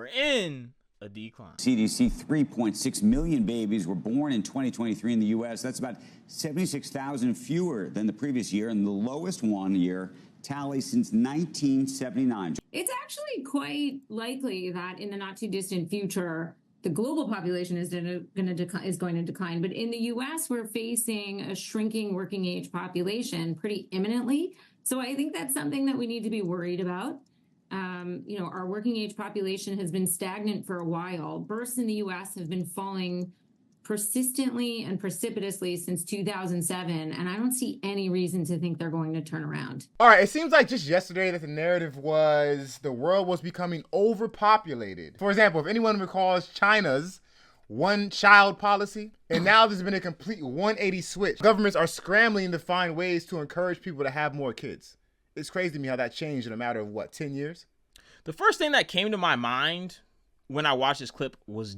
we're in a decline. CDC, 3.6 million babies were born in 2023 in the U.S. That's about 76,000 fewer than the previous year, and the lowest one-year tally since 1979. It's actually quite likely that in the not too distant future, the global population is going to decline. But in the U.S., we're facing a shrinking working age population pretty imminently. So I think that's something that we need to be worried about. Our working age population has been stagnant for a while. Births in the U.S. have been falling persistently and precipitously since 2007, and I don't see any reason to think they're going to turn around. All right, it seems like just yesterday that the narrative was the world was becoming overpopulated. For example, if anyone recalls China's one-child policy, and now there's been a complete 180 switch. Governments are scrambling to find ways to encourage people to have more kids. It's crazy to me how that changed in a matter of, 10 years? The first thing that came to my mind when I watched this clip was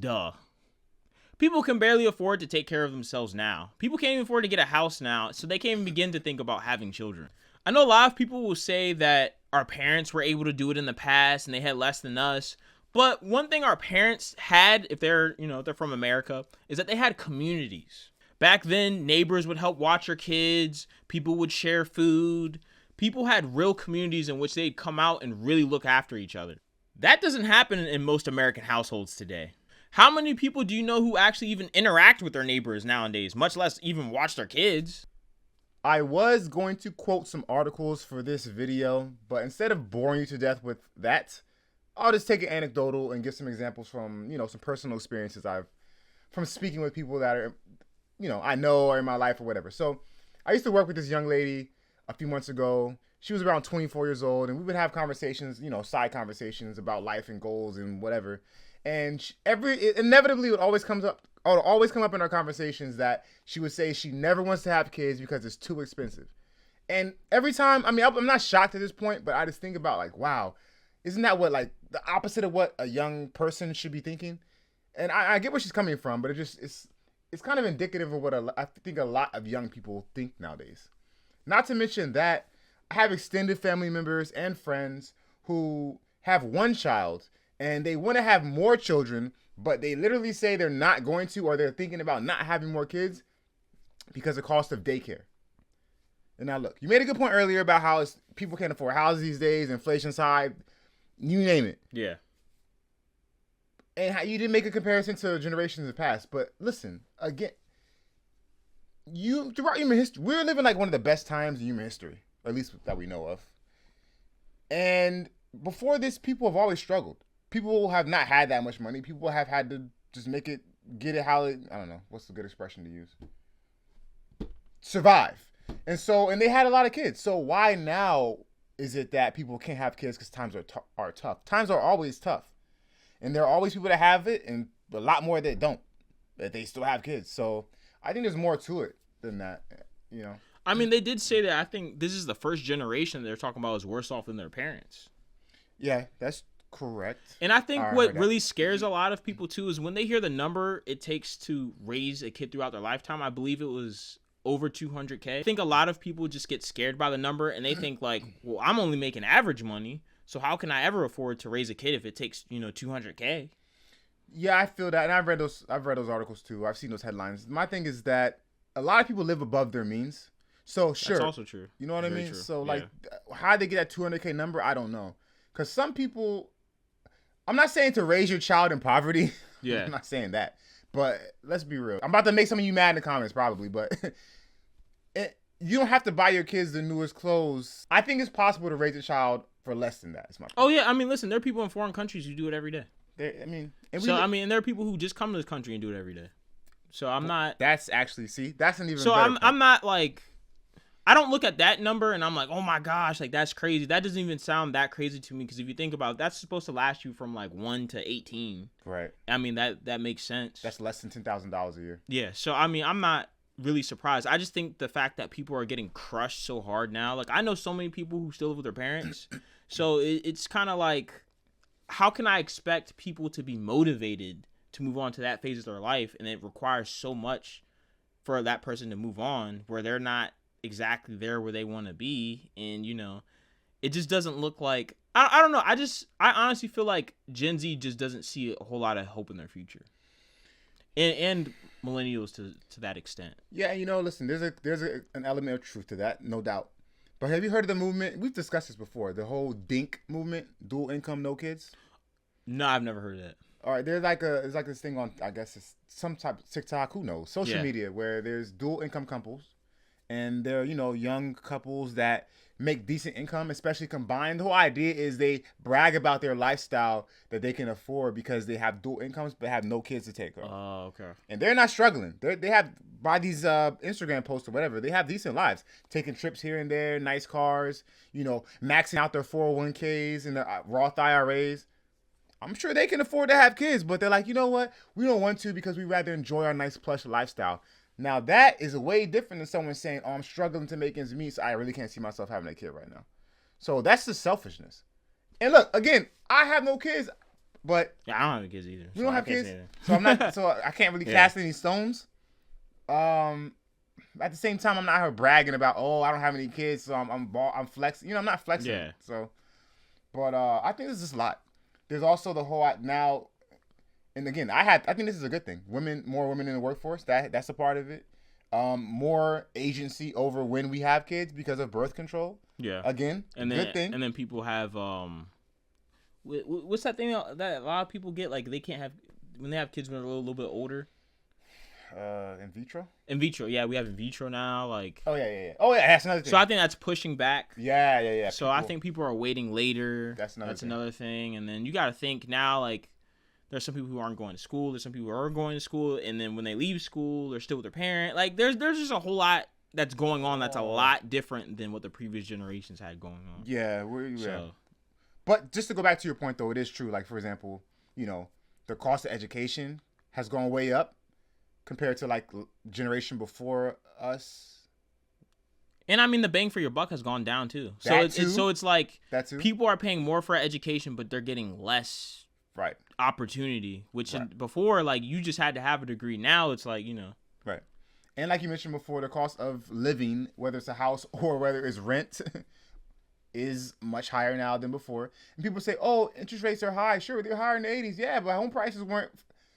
people can barely afford to take care of themselves now. People can't even afford to get a house now, so they can't even begin to think about having children. I know a lot of people will say that our parents were able to do it in the past and they had less than us. But one thing our parents had, if they're from America, is that they had communities. Back then, neighbors would help watch your kids. People would share food. People had real communities in which they'd come out and really look after each other. That doesn't happen in most American households today. How many people do you know who actually even interact with their neighbors nowadays, much less even watch their kids? I was going to quote some articles for this video, but instead of boring you to death with that, I'll just take it anecdotal and give some examples from, some personal experiences from speaking with people that are, I know or in my life or whatever. So I used to work with this young lady a few months ago. She was around 24 years old, and we would have conversations, side conversations about life and goals and whatever. And it inevitably would always come up in our conversations that she would say she never wants to have kids because it's too expensive. And every time, I'm not shocked at this point, but I just think about wow, isn't that what the opposite of what a young person should be thinking? And I get where she's coming from, but it's kind of indicative of what I think a lot of young people think nowadays. Not to mention that I have extended family members and friends who have one child and they want to have more children, but they literally say they're not going to, or they're thinking about not having more kids because of the cost of daycare. And now look, you made a good point earlier about how people can't afford houses these days, inflation's high, you name it. Yeah. And how you didn't make a comparison to generations in the past, but listen, again, throughout human history, we're living one of the best times in human history, or at least that we know of. And before this, people have always struggled. People have not had that much money. People have had to just get it how I don't know, what's the good expression to use? Survive. And they had a lot of kids. So why now is it that people can't have kids because times are tough? Times are always tough. And there are always people that have it and a lot more that don't, that they still have kids. So I think there's more to it than that, I mean, they did say that I think this is the first generation they're talking about is worse off than their parents. Yeah, that's correct. And I think what really scares a lot of people too is when they hear the number it takes to raise a kid throughout their lifetime. I believe it was over 200K. I think a lot of people just get scared by the number and they think well, I'm only making average money, so how can I ever afford to raise a kid if it takes 200K? Yeah, I feel that, and I've read those articles too. I've seen those headlines. My thing is that a lot of people live above their means. So sure, that's also true. You know what I mean? True. So how they get that 200K number, I don't know. Because some people, I'm not saying to raise your child in poverty. Yeah. I'm not saying that. But let's be real. I'm about to make some of you mad in the comments probably, but you don't have to buy your kids the newest clothes. I think it's possible to raise a child for less than that. Is my point. Oh yeah, I mean, listen, there are people in foreign countries who do it every day. And there are people who just come to this country and do it every day. So I'm not. That's actually that's an even. So better I'm not I don't look at that number and I'm like, oh my gosh, that's crazy. That doesn't even sound that crazy to me because if you think about it, that's supposed to last you from 1 to 18. Right. I mean, that makes sense. That's less than $10,000 a year. Yeah. So, I mean, I'm not really surprised. I just think the fact that people are getting crushed so hard now, I know so many people who still live with their parents. So it's kind of how can I expect people to be motivated to move on to that phase of their life? And it requires so much for that person to move on where they're not exactly there where they want to be. And, it just doesn't look like I don't know. I honestly feel like Gen Z just doesn't see a whole lot of hope in their future, and millennials to that extent. Yeah, listen, there's an element of truth to that, no doubt. But have you heard of the movement? We've discussed this before. The whole DINK movement, dual income, no kids. No, I've never heard of that. All right, there's like this thing on, I guess it's some type of TikTok, who knows, social media, where there's dual income couples, and they're young couples that make decent income, especially combined. The whole idea is they brag about their lifestyle that they can afford because they have dual incomes but have no kids to take care of. Oh, okay. And they're not struggling. They have, by these Instagram posts or whatever, they have decent lives, taking trips here and there, nice cars, maxing out their 401ks and their Roth IRAs. I'm sure they can afford to have kids, but they're like, you know what? We don't want to because we'd rather enjoy our nice plush lifestyle. Now, that is way different than someone saying, oh, I'm struggling to make ends meet, so I really can't see myself having a kid right now. So that's the selfishness. And look, again, I have no kids, but... Yeah, I don't have any kids either. You don't have kids? So I'm not. So I can't really cast any stones. At the same time, I'm not here bragging about, oh, I don't have any kids, so I'm flexing. I'm not flexing. Yeah. So, but I think this is just a lot. There's also the whole now, and again, I think this is a good thing. More women in the workforce. That's a part of it. More agency over when we have kids because of birth control. Yeah. Again, good thing. And then people have what's that thing that a lot of people get, like they can't have when they have kids when they're a little bit older. In vitro. In vitro, yeah, we have in vitro now. Like, oh yeah. That's another thing. So I think that's pushing back. Yeah. So I think people are waiting later. That's another thing. And then you got to think now, like, there's some people who aren't going to school. There's some people who are going to school, and then when they leave school, they're still with their parent. Like, there's just a whole lot that's going on. That's a lot different than what the previous generations had going on. Yeah, But just to go back to your point, though, it is true. Like, for example, the cost of education has gone way up compared to like generation before us. And I mean, the bang for your buck has gone down too. So it's like people are paying more for education, but they're getting less opportunity. Which before, like, you just had to have a degree. Now it's like, right. And like you mentioned before, the cost of living, whether it's a house or whether it's rent, is much higher now than before. And people say, "Oh, interest rates are high." Sure, they're higher in the '80s. Yeah, but home prices weren't.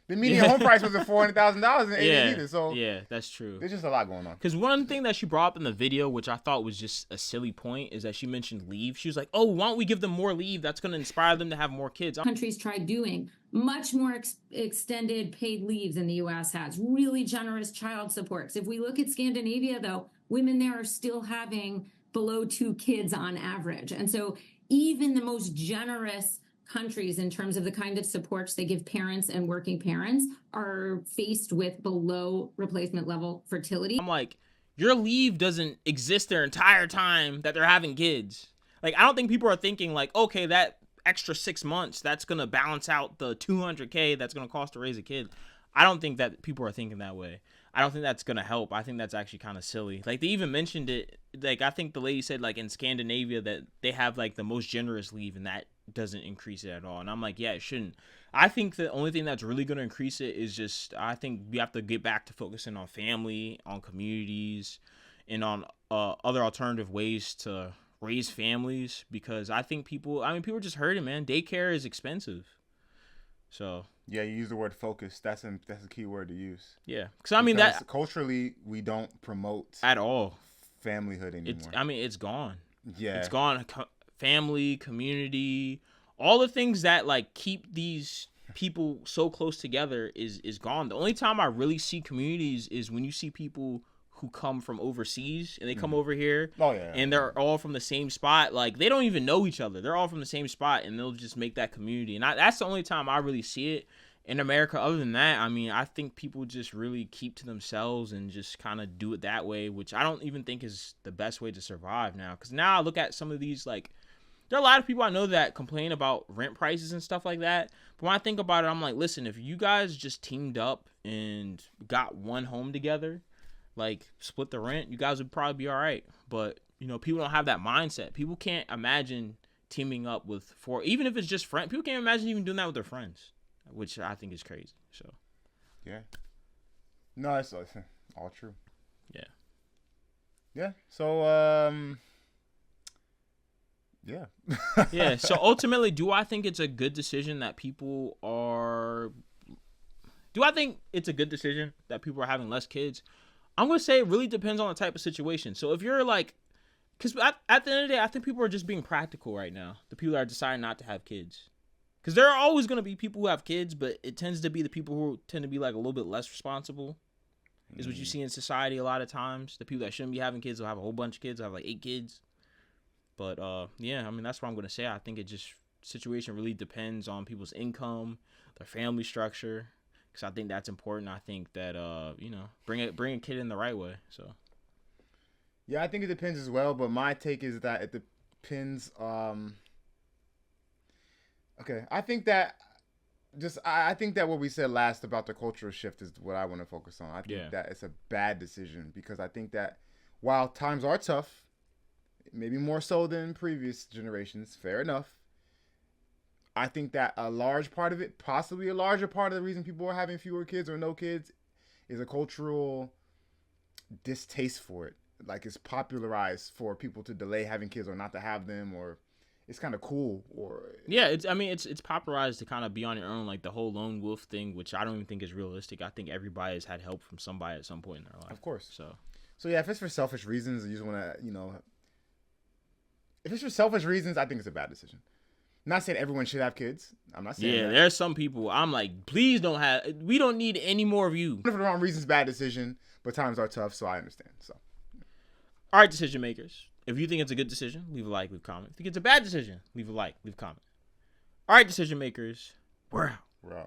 The median home price wasn't $400,000 in the 80s either. So yeah, that's true. There's just a lot going on. Because one thing that she brought up in the video, which I thought was just a silly point, is that she mentioned leave. She was like, "Oh, why don't we give them more leave? That's going to inspire them to have more kids." Countries tried doing much more extended paid leaves than the U.S. has. Really generous child supports. If we look at Scandinavia, though, women there are still having below 2 kids on average, and so even the most generous countries in terms of the kind of supports they give parents and working parents are faced with below replacement level fertility. I'm like, your leave doesn't exist their entire time that they're having kids. Like, I don't think people are thinking like, okay, that extra 6 months, that's going to balance out the $200K that's going to cost to raise a kid. I don't think that people are thinking that way. I don't think that's going to help. I think that's actually kind of silly. Like, they even mentioned it. Like, I think the lady said, like, in Scandinavia that they have, like, the most generous leave, and that doesn't increase it at all. And I'm like, yeah, it shouldn't. I think the only thing that's really going to increase it is just, I think we have to get back to focusing on family, on communities, and on other alternative ways to raise families, because I think people are just hurting, man. Daycare is expensive. So yeah, you use the word focus. That's a key word to use. Yeah, because that culturally we don't promote at all familyhood anymore. It's gone. Yeah, it's gone. Family, community, all the things that like keep these people so close together is gone. The only time I really see communities is when you see people who come from overseas and they come over here. Oh yeah. And they're all from the same spot. Like, they don't even know each other. They're all from the same spot, and they'll just make that community. And that's the only time I really see it in America. Other than that, I think people just really keep to themselves and just kind of do it that way, which I don't even think is the best way to survive now. Because now I look at some of these, like, there are a lot of people I know that complain about rent prices and stuff like that. But when I think about it, I'm like, listen, if you guys just teamed up and got one home together, like, split the rent, you guys would probably be all right. But, people don't have that mindset. People can't imagine teaming up with even if it's just friends. People can't imagine even doing that with their friends, which I think is crazy. So, yeah. No, that's all true. Yeah. Yeah. So, Yeah. Yeah. So ultimately, do I think it's a good decision that people are? Do I think it's a good decision that people are having less kids? I'm gonna say it really depends on the type of situation. So if you're like, because at the end of the day, I think people are just being practical right now. The people that are deciding not to have kids. Because there are always going to be people who have kids, but it tends to be the people who tend to be like a little bit less responsible. Is what you see in society a lot of times. The people that shouldn't be having kids will have a whole bunch of kids. Will have like 8 kids. But yeah, I mean that's what I'm going to say. I think it just situation really depends on people's income, their family structure. Because I think that's important. I think that bring a kid in the right way. So. Yeah, I think it depends as well. But my take is that it depends. Okay, I think that what we said last about the cultural shift is what I want to focus on. I think that it's a bad decision because I think that while times are tough, maybe more so than previous generations, fair enough. I think that a large part of it, possibly a larger part of the reason people are having fewer kids or no kids, is a cultural distaste for it. Like it's popularized for people to delay having kids or not to have them, or it's kind of cool, or it's popularized to kind of be on your own, like the whole lone wolf thing, which I don't even think is realistic. I think everybody has had help from somebody at some point in their life. Of course. So yeah, if it's for selfish reasons, you just want to, if it's for selfish reasons, I think it's a bad decision. I'm not saying everyone should have kids. I'm not saying that. There's some people I'm like, please don't have. We don't need any more of you. For the wrong reasons, bad decision. But times are tough, so I understand. So, all right, decision makers. If you think it's a good decision, leave a like, leave a comment. If you think it's a bad decision, leave a like, leave a comment. All right, decision makers, we're out. We're out.